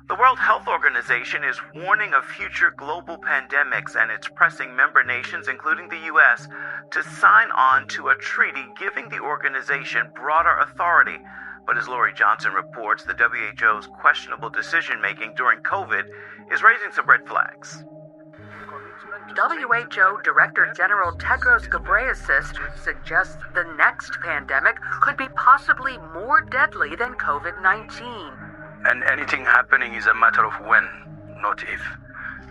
The World Health Organization is warning of future global pandemics, and it's pressing member nations, including the U.S., to sign on to a treaty giving the organization broader authority. But as Lori Johnson reports, the WHO's questionable decision-making during COVID is raising some red flags. WHO Director General Tedros Ghebreyesus suggests the next pandemic could be possibly more deadly than COVID-19. And anything happening is a matter of when, not if.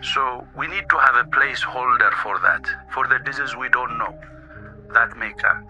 So we need to have a placeholder for that, for the disease we don't know. That may come.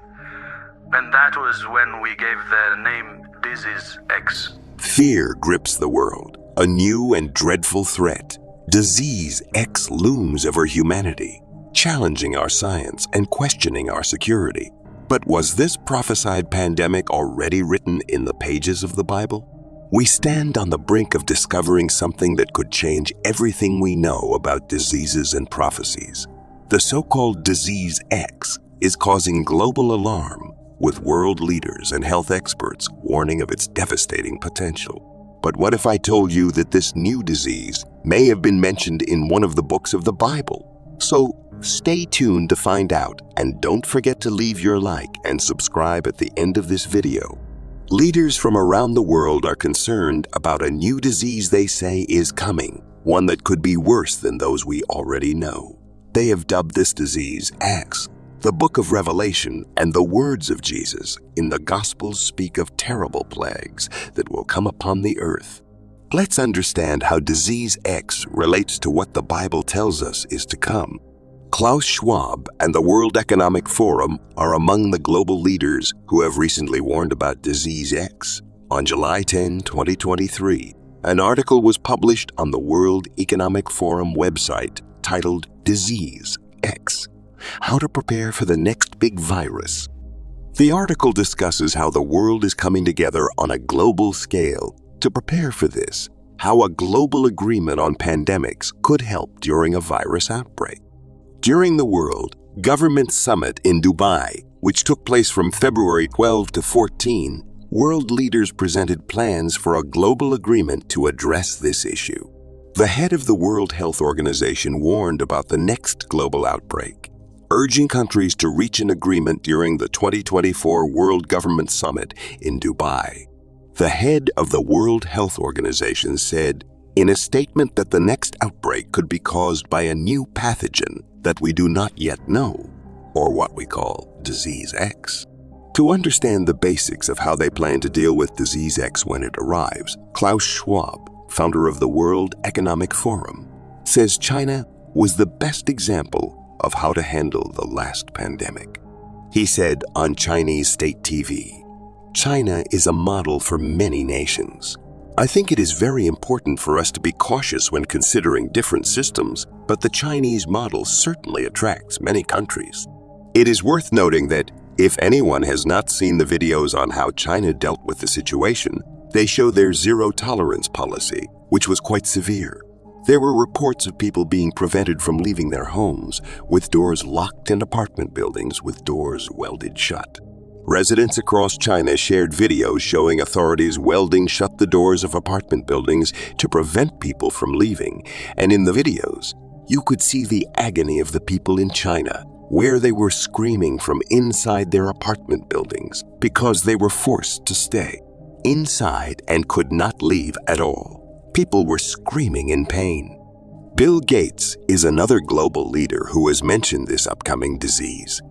And that was when we gave the name Disease X. Fear grips the world, a new and dreadful threat. Disease X looms over humanity, challenging our science and questioning our security. But was this prophesied pandemic already written in the pages of the Bible? We stand on the brink of discovering something that could change everything we know about diseases and prophecies. The so-called Disease X is causing global alarm, with world leaders and health experts warning of its devastating potential. But what if I told you that this new disease may have been mentioned in one of the books of the Bible? So stay tuned to find out, and don't forget to leave your like and subscribe at the end of this video. Leaders from around the world are concerned about a new disease they say is coming, one that could be worse than those we already know. They have dubbed this disease X. The book of Revelation and the words of Jesus in the Gospels speak of terrible plagues that will come upon the earth. Let's understand how Disease X relates to what the Bible tells us is to come. Klaus Schwab and the World Economic Forum are among the global leaders who have recently warned about Disease X. On July 10, 2023, an article was published on the World Economic Forum website titled Disease X: How to Prepare for the Next Big Virus. The article discusses how the world is coming together on a global scale to prepare for this, how a global agreement on pandemics could help during a virus outbreak. During the World Government Summit in Dubai, which took place from February 12 to 14, world leaders presented plans for a global agreement to address this issue. The head of the World Health Organization warned about the next global outbreak, urging countries to reach an agreement during the 2024 World Government Summit in Dubai. The head of the World Health Organization said in a statement that the next outbreak could be caused by a new pathogen that we do not yet know, or what we call Disease X. To understand the basics of how they plan to deal with Disease X when it arrives, Klaus Schwab, founder of the World Economic Forum, says China was the best example of how to handle the last pandemic. He said on Chinese state TV, "China is a model for many nations. I think it is very important for us to be cautious when considering different systems, but the Chinese model certainly attracts many countries." It is worth noting that if anyone has not seen the videos on how China dealt with the situation, they show their zero-tolerance policy, which was quite severe. There were reports of people being prevented from leaving their homes, with doors locked in apartment buildings with doors welded shut. Residents across China shared videos showing authorities welding shut the doors of apartment buildings to prevent people from leaving, and in the videos, you could see the agony of the people in China, where they were screaming from inside their apartment buildings because they were forced to stay inside and could not leave at all. People were screaming in pain. Bill Gates is another global leader who has mentioned this upcoming disease.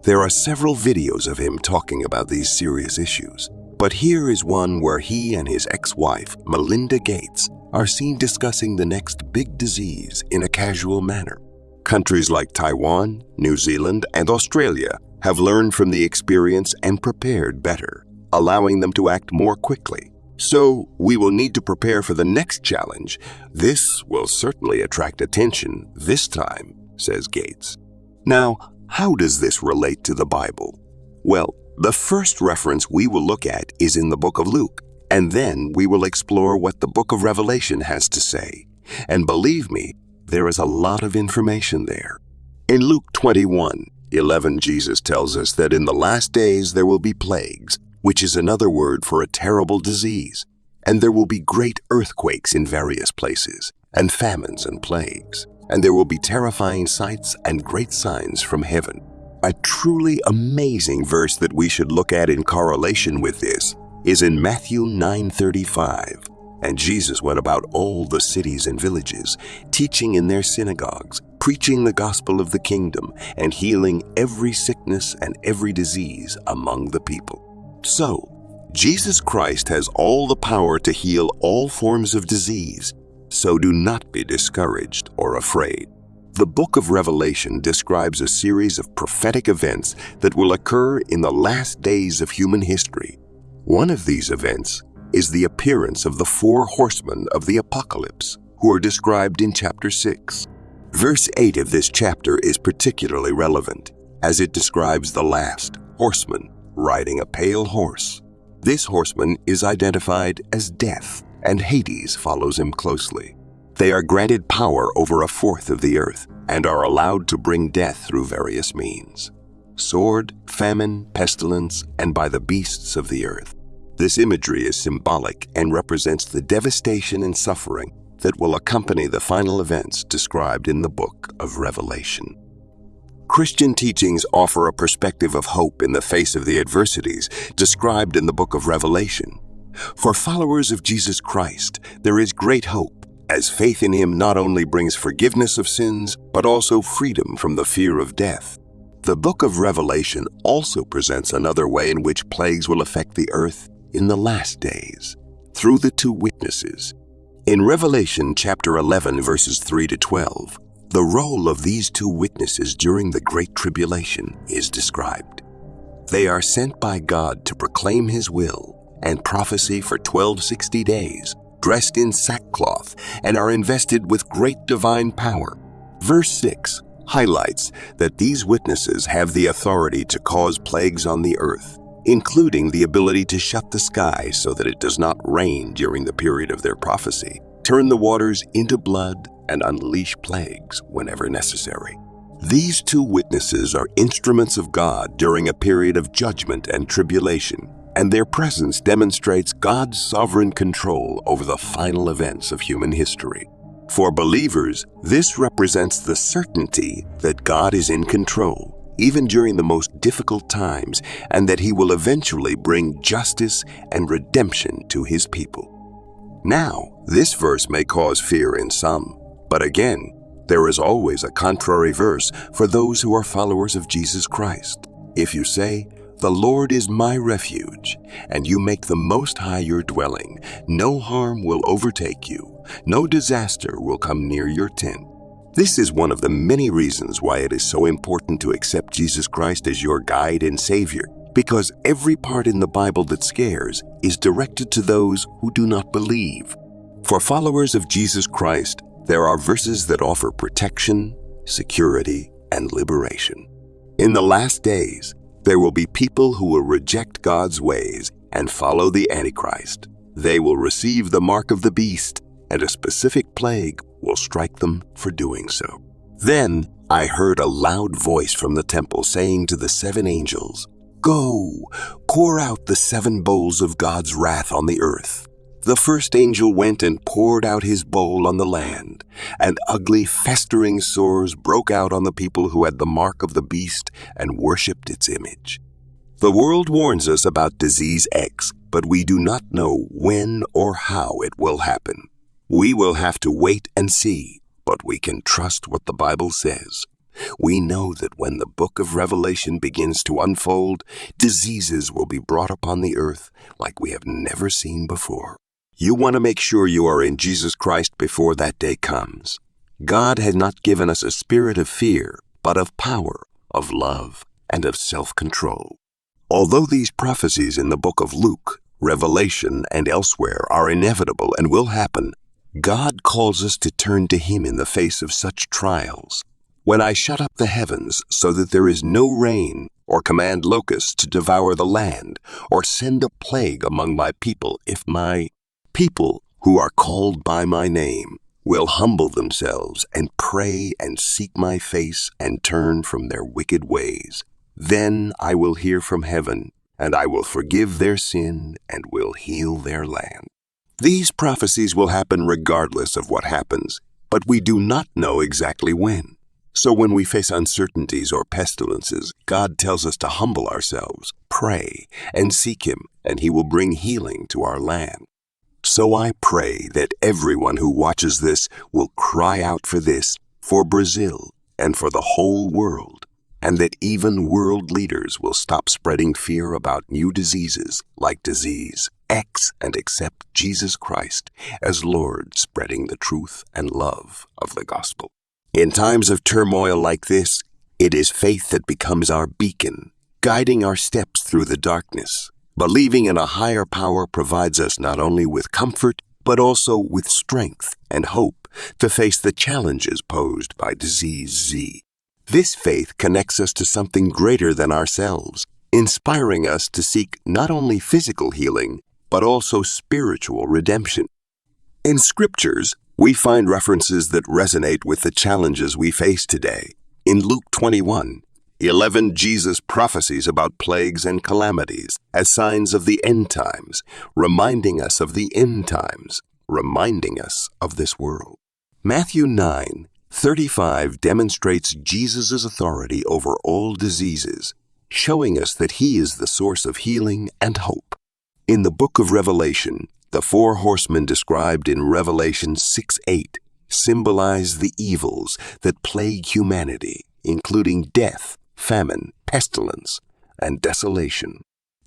There are several videos of him talking about these serious issues, but here is one where he and his ex-wife, Melinda Gates, are seen discussing the next big disease in a casual manner. Countries like Taiwan, New Zealand, and Australia have learned from the experience and prepared better, allowing them to act more quickly. So we will need to prepare for the next challenge. This will certainly attract attention this time, says Gates. Now, how does this relate to the Bible? Well, the first reference we will look at is in the book of Luke, and then we will explore what the book of Revelation has to say. And believe me, there is a lot of information there. In Luke 21:11, Jesus tells us that in the last days there will be plagues, which is another word for a terrible disease. And there will be great earthquakes in various places, and famines and plagues, and there will be terrifying sights and great signs from heaven. A truly amazing verse that we should look at in correlation with this is in Matthew 9:35. And Jesus went about all the cities and villages, teaching in their synagogues, preaching the gospel of the kingdom, and healing every sickness and every disease among the people. So, Jesus Christ has all the power to heal all forms of disease, so do not be discouraged or afraid. The book of Revelation describes a series of prophetic events that will occur in the last days of human history. One of these events is the appearance of the 4 horsemen of the apocalypse, who are described in chapter 6. Verse 8 of this chapter is particularly relevant, as it describes the last horseman riding a pale horse. This horseman is identified as Death, and Hades follows him closely. They are granted power over 1/4 of the earth and are allowed to bring death through various means: sword, famine, pestilence, and by the beasts of the earth. This imagery is symbolic and represents the devastation and suffering that will accompany the final events described in the book of Revelation. Christian teachings offer a perspective of hope in the face of the adversities described in the book of Revelation. For followers of Jesus Christ, there is great hope, as faith in Him not only brings forgiveness of sins, but also freedom from the fear of death. The book of Revelation also presents another way in which plagues will affect the earth in the last days, through the 2 witnesses. In Revelation chapter 11, verses 3 to 12, the role of these 2 witnesses during the Great Tribulation is described. They are sent by God to proclaim His will and prophecy for 1260 days, dressed in sackcloth, and are invested with great divine power. Verse 6 highlights that these witnesses have the authority to cause plagues on the earth, including the ability to shut the sky so that it does not rain during the period of their prophecy, turn the waters into blood, and unleash plagues whenever necessary. These 2 witnesses are instruments of God during a period of judgment and tribulation, and their presence demonstrates God's sovereign control over the final events of human history. For believers, this represents the certainty that God is in control, even during the most difficult times, and that He will eventually bring justice and redemption to His people. Now, this verse may cause fear in some, but again, there is always a contrary verse for those who are followers of Jesus Christ. If you say, "The Lord is my refuge," and you make the Most High your dwelling, no harm will overtake you, no disaster will come near your tent. This is one of the many reasons why it is so important to accept Jesus Christ as your guide and Savior, because every part in the Bible that scares is directed to those who do not believe. For followers of Jesus Christ, there are verses that offer protection, security, and liberation. In the last days, there will be people who will reject God's ways and follow the Antichrist. They will receive the mark of the beast, and a specific plague will strike them for doing so. Then I heard a loud voice from the temple saying to the 7 angels, "Go, pour out the 7 bowls of God's wrath on the earth." The first angel went and poured out his bowl on the land, and ugly, festering sores broke out on the people who had the mark of the beast and worshipped its image. The world warns us about disease X, but we do not know when or how it will happen. We will have to wait and see, but we can trust what the Bible says. We know that when the book of Revelation begins to unfold, diseases will be brought upon the earth like we have never seen before. You want to make sure you are in Jesus Christ before that day comes. God has not given us a spirit of fear, but of power, of love, and of self-control. Although these prophecies in the book of Luke, Revelation, and elsewhere are inevitable and will happen, God calls us to turn to Him in the face of such trials. When I shut up the heavens so that there is no rain, or command locusts to devour the land, or send a plague among my people, if my people who are called by my name will humble themselves and pray and seek my face and turn from their wicked ways, then I will hear from heaven, and I will forgive their sin and will heal their land. These prophecies will happen regardless of what happens, but we do not know exactly when. So when we face uncertainties or pestilences, God tells us to humble ourselves, pray, and seek Him, and He will bring healing to our land. So I pray that everyone who watches this will cry out for this, for Brazil, and for the whole world, and that even world leaders will stop spreading fear about new diseases like disease X and accept Jesus Christ as Lord, spreading the truth and love of the gospel. In times of turmoil like this, it is faith that becomes our beacon, guiding our steps through the darkness. Believing in a higher power provides us not only with comfort, but also with strength and hope to face the challenges posed by disease Z. This faith connects us to something greater than ourselves, inspiring us to seek not only physical healing, but also spiritual redemption. In scriptures, we find references that resonate with the challenges we face today. In Luke 21:11, Jesus prophesies about plagues and calamities as signs of the end times, reminding us of the end times, reminding us of this world. Matthew 9:35 demonstrates Jesus' authority over all diseases, showing us that He is the source of healing and hope. In the book of Revelation, the four horsemen described in Revelation 6:8 symbolize the evils that plague humanity, including death, famine, pestilence, and desolation.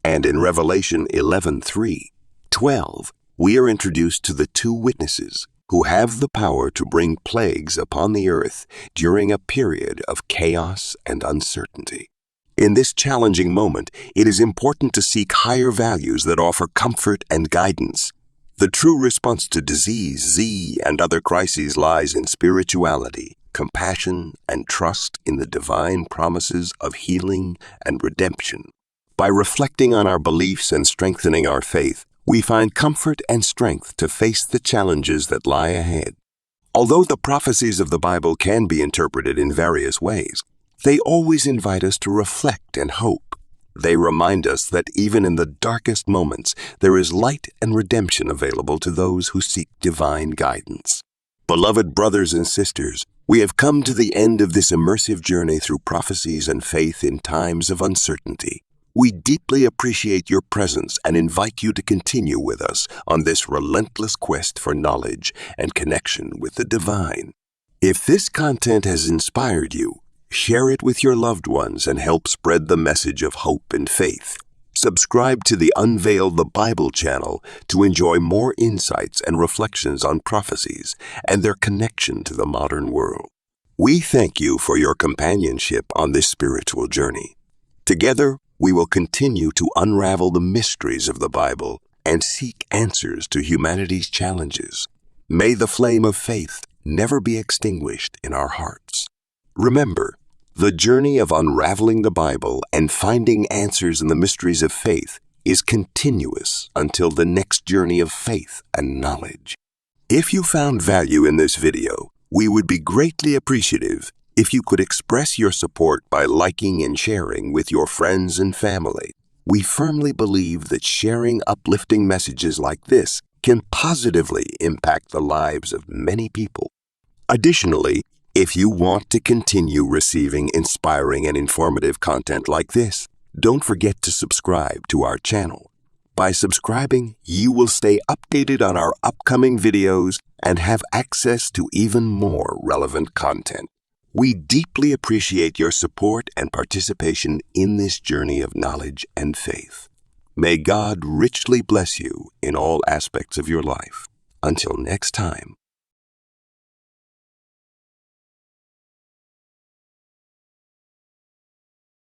And in Revelation 11:3-12, we are introduced to the two witnesses who have the power to bring plagues upon the earth during a period of chaos and uncertainty. In this challenging moment, it is important to seek higher values that offer comfort and guidance. The true response to disease, Z, and other crises lies in spirituality, compassion, and trust in the divine promises of healing and redemption. By reflecting on our beliefs and strengthening our faith, we find comfort and strength to face the challenges that lie ahead. Although the prophecies of the Bible can be interpreted in various ways, they always invite us to reflect and hope. They remind us that even in the darkest moments, there is light and redemption available to those who seek divine guidance. Beloved brothers and sisters, we have come to the end of this immersive journey through prophecies and faith in times of uncertainty. We deeply appreciate your presence and invite you to continue with us on this relentless quest for knowledge and connection with the divine. If this content has inspired you, share it with your loved ones and help spread the message of hope and faith. Subscribe to the Unveil the Bible channel to enjoy more insights and reflections on prophecies and their connection to the modern world. We thank you for your companionship on this spiritual journey. Together, we will continue to unravel the mysteries of the Bible and seek answers to humanity's challenges. May the flame of faith never be extinguished in our hearts. Remember, the journey of unraveling the Bible and finding answers in the mysteries of faith is continuous until the next journey of faith and knowledge. If you found value in this video, we would be greatly appreciative if you could express your support by liking and sharing with your friends and family. We firmly believe that sharing uplifting messages like this can positively impact the lives of many people. Additionally, if you want to continue receiving inspiring and informative content like this, don't forget to subscribe to our channel. By subscribing, you will stay updated on our upcoming videos and have access to even more relevant content. We deeply appreciate your support and participation in this journey of knowledge and faith. May God richly bless you in all aspects of your life. Until next time.